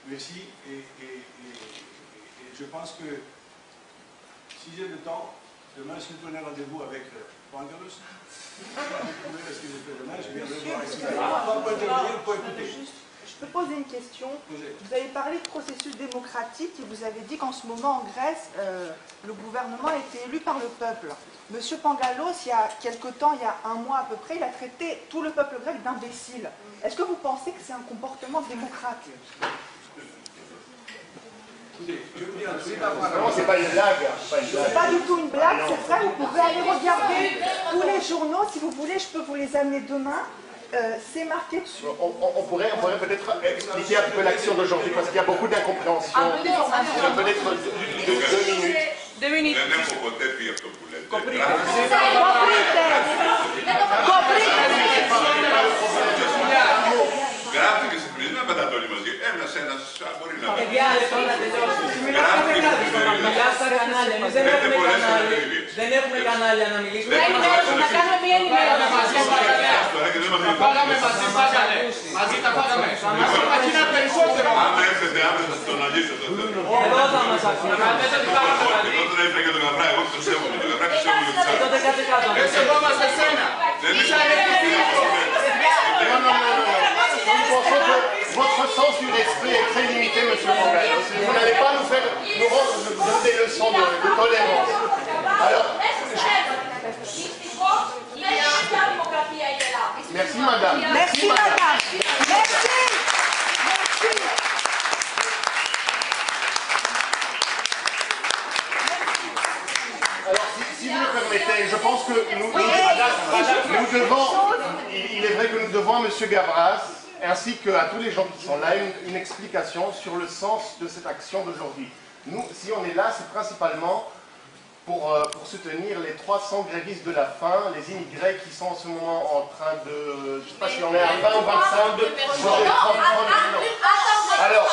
Merci, et je pense que si j'ai le temps, demain je vais donner rendez-vous avec Pangalos. Est-ce que je fais demain? Je viendrai voir ici. Pour écouter. Je peux poser une question. Vous avez parlé de processus démocratique et vous avez dit qu'en ce moment en Grèce, le gouvernement a été élu par le peuple. Monsieur Pangalos, il y a quelque temps, il y a un mois à peu près, il a traité tout le peuple grec d'imbécile. Est-ce que vous pensez que c'est un comportement démocrate? Non, c'est pas une blague. C'est pas du tout une blague, c'est vrai, vous pouvez aller regarder tous les journaux, si vous voulez, je peux vous les amener demain. C'est marqué dessus. On pourrait peut-être expliquer un peu l'action d'aujourd'hui, parce qu'il y a beaucoup d'incompréhension. Peut-être 2 minutes. 2 minutes. Γράφτηκε στην Πρίζμα, μετά το όλοι μαζί. Έμεινασε ένας, μπορεί να πει. Δεν έχουμε κανάλια να μιλήσουμε. Να κάνουμε μία ενημέρωση. Πάγαμε μαζί, πάγαμε. Μαζί τα πάγαμε. Μαζί είναι περισσότερο. Αν έρθετε αύριο θα τον αγγίσετε. Εδώ θα μας αφήνει. Εγώ τώρα ήρθα για τον Γαβρά, εγώ το σέβομαι. Το Γαβρά το σέβομαι για τις άλλες. Τότε κάτσε κάτω. Δεν σεβόμαστε εσένα. Είσαι ανεπιθύμητο. Nous pensons que votre sens du respect est très limité, monsieur Pangalos. Vous n'allez pas nous donner des leçons de tolérance. Alors, merci madame. Merci madame. Merci. Alors, si vous le permettez, je pense que nous devons, il est vrai que nous devons à monsieur Gavras, ainsi qu'à tous les gens qui sont là, une explication sur le sens de cette action d'aujourd'hui. Nous, si on est là, c'est principalement pour soutenir les 300 grévistes de la faim, les immigrés qui sont en ce moment en train de... Je ne sais pas si on est à 20 ou 25 de... Alors,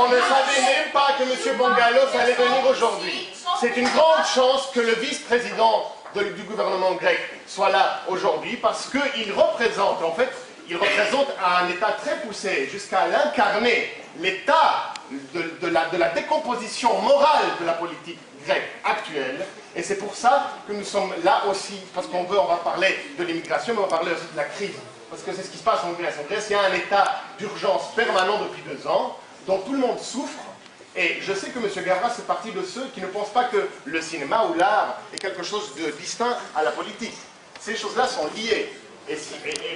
on ne savait même pas que M. Pangalos allait venir aujourd'hui. C'est une grande chance que le vice-président du gouvernement grec soit là aujourd'hui, parce qu'il représente, en fait, il représente un état très poussé, jusqu'à l'incarner l'état de la décomposition morale de la politique grecque actuelle. Et c'est pour ça que nous sommes là aussi, parce on va parler de l'immigration, mais on va parler aussi de la crise. Parce que c'est ce qui se passe en Grèce. En Grèce, il y a un état d'urgence permanent depuis 2 ans, dont tout le monde souffre. Et je sais que M. Gavras fait partie de ceux qui ne pensent pas que le cinéma ou l'art est quelque chose de distinct à la politique. Ces choses-là sont liées. Et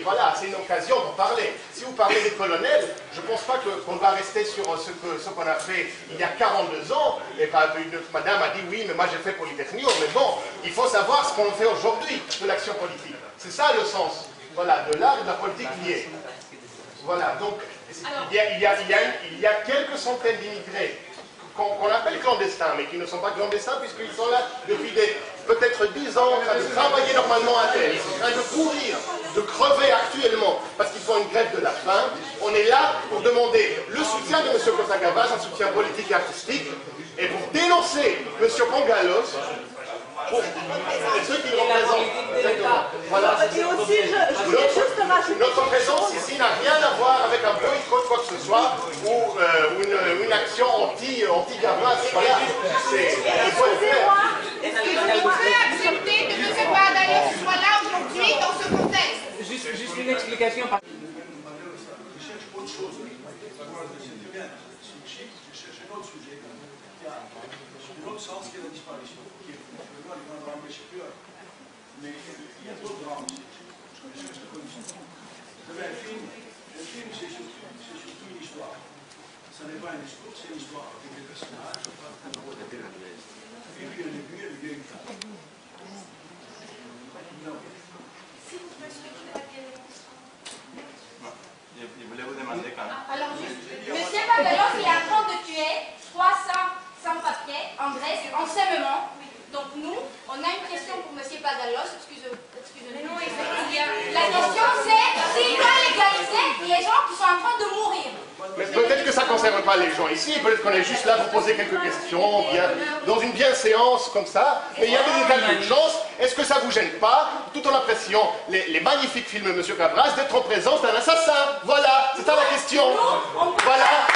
voilà, c'est une occasion d'en parler. Si vous parlez des colonels, je ne pense pas qu'on va rester sur ce qu'on a fait il y a 42 ans. Et notre madame a dit oui, mais moi j'ai fait Polytechnique. Mais bon, il faut savoir ce qu'on fait aujourd'hui de l'action politique. C'est ça le sens, voilà, de l'art et de la politique liée. Voilà, donc il y a quelques centaines d'immigrés qu'on appelle clandestins, mais qui ne sont pas clandestins puisqu'ils sont là depuis peut-être 10 ans, en train de travailler normalement à Athènes, ils sont en train de courir, de crever actuellement parce qu'ils font une grève de la faim. On est là pour demander le soutien de M. Kosagavas, un soutien politique et artistique, et pour dénoncer M. Pangalos, pour ceux qui le représentent. Voilà. Et aussi, je voulais juste rajouter... Notre présence ici n'a rien à voir avec un boycott, quoi que ce soit, ou une action anti-Gavras. Voilà. Excusez-moi. Vous pouvez accepter que M. Pangalos soit là aujourd'hui? explication. Je cherche autre chose. C'est bien. Je cherche un autre sujet. Il y a un autre sens qui est la disparition. Qui est le grand drame chez Pure. Mais il y a d'autres drames aussi. Je cherche la condition. Vous avez un film, c'est surtout une histoire. Ce n'est pas une histoire, c'est une histoire avec des personnages. Et puis, au début, il y a une femme. Non. Je voulais vous demander quand même. Alors, Monsieur Pangalos, il est en train de tuer 300 sans-papiers en Grèce en ce moment. Donc nous, on a une question pour Monsieur Pangalos. Excusez-nous. La question c'est s'il doit légaliser les gens qui sont en train de mourir. Mais peut-être que ça ne concerne pas les gens ici, peut-être qu'on est juste là pour poser quelques questions, dans une bienséance comme ça, mais il y a des états d'urgence. Est-ce que ça ne vous gêne pas, tout en appréciant les magnifiques films de M. Cabras, d'être en présence d'un assassin? Voilà, c'est ça la question. Voilà.